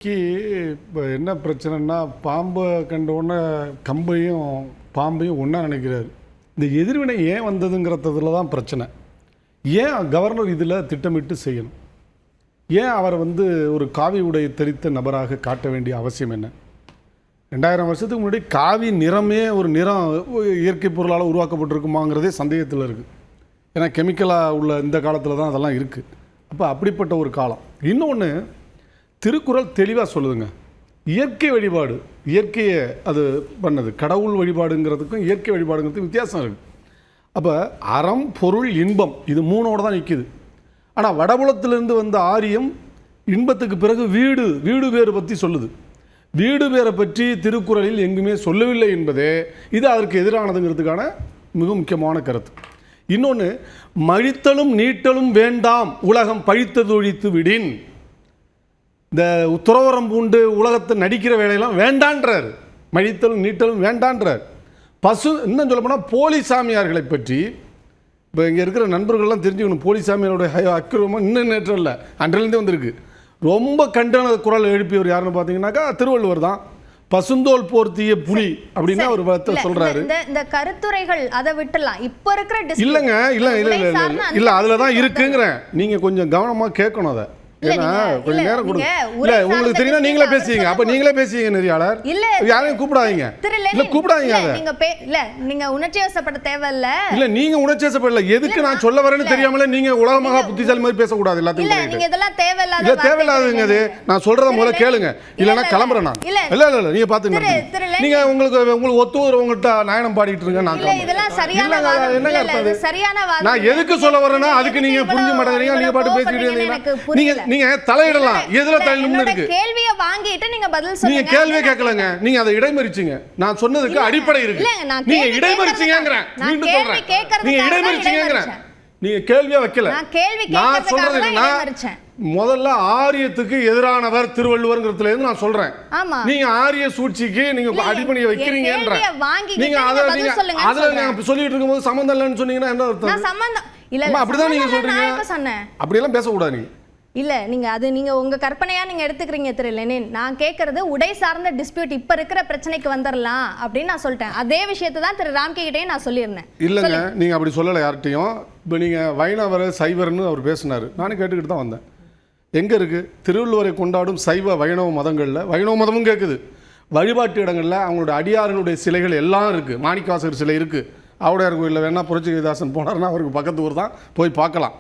இப்போ என்ன பிரச்சனைன்னா, பாம்பை கண்டவுடனே கம்பையும் பாம்பையும் ஒன்றா நினைக்கிறாரு. இந்த எதிர்வினை ஏன் வந்ததுங்கிறதுல தான் பிரச்சனை. ஏன் கவர்னர் இதில் திட்டமிட்டு செய்யணும்? ஏன் அவரை ஒரு காவி உடை தெரித்த நபராக காட்ட வேண்டிய அவசியம் என்ன? 2000 வருஷத்துக்கு முன்னாடி காவி நிறமே ஒரு நிறம் இயற்கை பொருளால் உருவாக்கப்பட்டிருக்குமாங்கிறதே சந்தேகத்தில் இருக்குது. ஏன்னா கெமிக்கலாக உள்ள இந்த காலத்தில் தான் அதெல்லாம் இருக்குது. அப்போ அப்படிப்பட்ட ஒரு காலம். இன்னொன்று, திருக்குறள் தெளிவாக சொல்லுதுங்க, இயற்கை வழிபாடு, இயற்கையை அது பண்ணது. கடவுள் வழிபாடுங்கிறதுக்கும் இயற்கை வழிபாடுங்கிறதுக்கும் வித்தியாசம் இருக்குது. அப்போ அறம், பொருள், இன்பம், இது மூணோடு தான் நிற்கிது. ஆனால் வடபுலத்திலிருந்து வந்த ஆரியம் இன்பத்துக்கு பிறகு வீடு வீடு பேரை பற்றி சொல்லுது. வீடு பேரை பற்றி திருக்குறளில் எங்குமே சொல்லவில்லை என்பதே இது அதற்கு எதிரானதுங்கிறதுக்கான மிக முக்கியமான கருத்து. இன்னொன்று, மழித்தலும் நீட்டலும் வேண்டாம், உலகம் பழித்தது ஒழித்து விடின். இந்த துறவரம் பூண்டு உலகத்தை நடிக்கிற வேலையெல்லாம் வேண்டான்றார். மழித்தலும் நீட்டலும் வேண்டான்றார். இன்னும் சொல்ல போனால் போலி சாமியார்களை பற்றி இப்போ இங்கே இருக்கிற நண்பர்கள்லாம் தெரிஞ்சுக்கணும். போலி சாமியாரோட அக்கிரமம் இன்னும் நேற்று இல்லை, அன்றிலேருந்தே வந்திருக்கு. ரொம்ப கண்டன குரல் எழுப்பியவர் யாருன்னு பார்த்தீங்கன்னாக்கா திருவள்ளுவர் தான். பசுந்தோல் போர்த்திய புலி அப்படின்னு ஒரு வார்த்தை சொல்றாரு. இந்த கருத்துரைகள் அதை விட்டுலாம். இப்போ இருக்கிற இல்லைங்க, இல்லை அதில் தான் இருக்குங்கிறேன். நீங்கள் கொஞ்சம் கவனமாக கேட்கணும் அதை. ஏன்னா கொஞ்சம் நேரம் கொடுங்க. இல்ல உங்களுக்கு தெரியும், நீங்களே பேசுவீங்க. அப்ப நீங்களே பேசுவீங்க. நெறியாளர் யாரையும் கூப்பிடாதீங்க. இல்ல கூப்பிடாதீங்க. நீங்க உணர்ச்சி வசப்பட தேவையில்ல. இல்ல நீங்க உணர்ச்சி வசப்படல. எதுக்கு நான் சொல்ல வரேன்னு தெரியாமலே நீங்க உலகமாக புத்திசாலி மாதிரி பேசக்கூடாது. எல்லாத்தையும் நீங்க இதெல்லாம் தேவையில்லாத. இல்ல தேவையில்லாதுங்க. அது நான் சொல்றத முதல்ல கேளுங்க. இல்லன்னா கிளம்புறேன் நான். இல்ல இல்ல நீங்க பாத்துங்க. நீங்க உங்களுக்கு ஒத்து உங்கள்கிட்ட நாயனம் பாடிட்டு இருங்க. நான் இதெல்லாம் சரியான வாதம் இல்ல. சரியான வாதம். நான் எதுக்கு சொல்ல வரேன்னா அதுக்கு நீங்க புரிஞ்சு மாட்டேங்கிறீங்க. நீங்க பாட்டு பேசிட்டு இருக்கீங்க. நீங்க தலையிடலாம். எதுல தலையிடணும்னு இருக்கு. கேள்வியை வாங்கிட்டு நீங்க பதில் சொல்லுங்க. நீங்க கேள்வியே கேட்கலங்க. நீங்க அதை இடைமறிச்சீங்க. நான் சொன்னதுக்கு அடிப்படை இருக்கு. நீங்க இடைமறிச்சீங்கங்கறேன். மீண்டும் சொல்றேன். நீங்க இடைமறிச்சீங்கங்கறேன். நீங்க கேள்வியே வைக்கல. நான் சொல்றது என்னன்னா, முதல்ல ஆரியத்துக்கு எதிரானவர் திருவள்ளுவர்ங்கிறதுல இருந்து நான் சொல்றேன். நீங்க ஆரிய சூழ்ச்சிக்கு நீங்க அடிப்படையை வைக்கிறீங்கன்ற. நீங்க அதை சொல்லிட்டு இருக்கும்போது சம்பந்தம் இல்லைன்னு சொன்னீங்கன்னா என்ன அர்த்தம்? சம்பந்தம் இல்ல. அப்படிதான் நீங்க சொல்றீங்க. அப்படியெல்லாம் பேசக்கூடாது நீங்க. இல்ல நீங்க உங்க கற்பனையா நீங்க எடுத்துக்கிறீங்க திரு லெனின். நான் கேட்கறது உடை சார்ந்த டிஸ்பியூட் இப்ப இருக்கிற பிரச்சனைக்கு வந்துடலாம் அப்படின்னு நான் சொல்லிட்டேன். அதே விஷயத்தை தான் திரு ராம்கே கிட்டையும் நான் சொல்லியிருந்தேன். இல்லைங்க, நீங்க அப்படி சொல்லலை யார்கிட்டையும். இப்போ நீங்க வைணவர் சைவர்னு அவர் பேசினாரு. நானும் கேட்டுக்கிட்டு தான் வந்தேன். எங்க இருக்கு திருவள்ளுவரை கொண்டாடும் சைவ வைணவ மதங்கள்ல வைணவ மதமும் கேட்குது. வழிபாட்டு இடங்கள்ல அவங்களோட அடியார்களுடைய சிலைகள் எல்லாம் இருக்கு. மாணிக்கவாசகர் சிலை இருக்கு. ஆவுடையார் கோயிலில் வேணா புரட்சிதாசன் போனார்னா அவருக்கு பக்கத்து ஊர் தான், போய் பார்க்கலாம்.